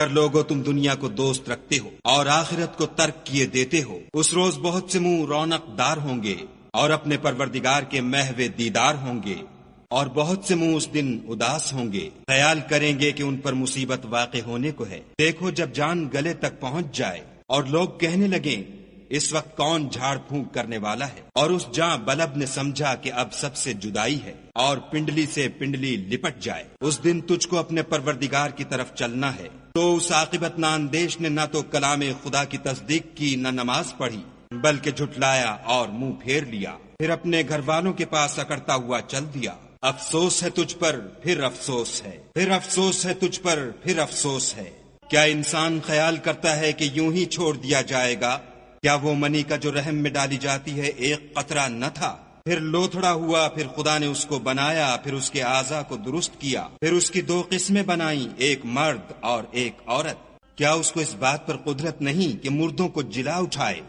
اگر لوگو تم دنیا کو دوست رکھتے ہو اور آخرت کو ترک کیے دیتے ہو، اس روز بہت سے منہ رونق دار ہوں گے اور اپنے پروردگار کے محو دیدار ہوں گے، اور بہت سے منہ اس دن اداس ہوں گے، خیال کریں گے کہ ان پر مصیبت واقع ہونے کو ہے۔ دیکھو جب جان گلے تک پہنچ جائے اور لوگ کہنے لگیں اس وقت کون جھاڑ پھونک کرنے والا ہے، اور اس جاں بلب نے سمجھا کہ اب سب سے جدائی ہے اور پنڈلی سے پنڈلی لپٹ جائے، اس دن تجھ کو اپنے پروردگار کی طرف چلنا ہے۔ تو اس عاقبت نااندیش نے نہ تو کلام خدا کی تصدیق کی نہ نماز پڑھی، بلکہ جھٹلایا اور منہ پھیر لیا، پھر اپنے گھر والوں کے پاس اکڑتا ہوا چل دیا۔ افسوس ہے تجھ پر پھر افسوس ہے، پھر افسوس ہے تجھ پر پھر افسوس ہے۔ کیا انسان خیال کرتا ہے کہ یوں ہی چھوڑ دیا جائے گا؟ کیا وہ منی کا جو رحم میں ڈالی جاتی ہے ایک قطرہ نہ تھا؟ پھر لوتھڑا ہوا، پھر خدا نے اس کو بنایا، پھر اس کے اعضاء کو درست کیا، پھر اس کی دو قسمیں بنائیں، ایک مرد اور ایک عورت۔ کیا اس کو اس بات پر قدرت نہیں کہ مردوں کو جلا اٹھائے؟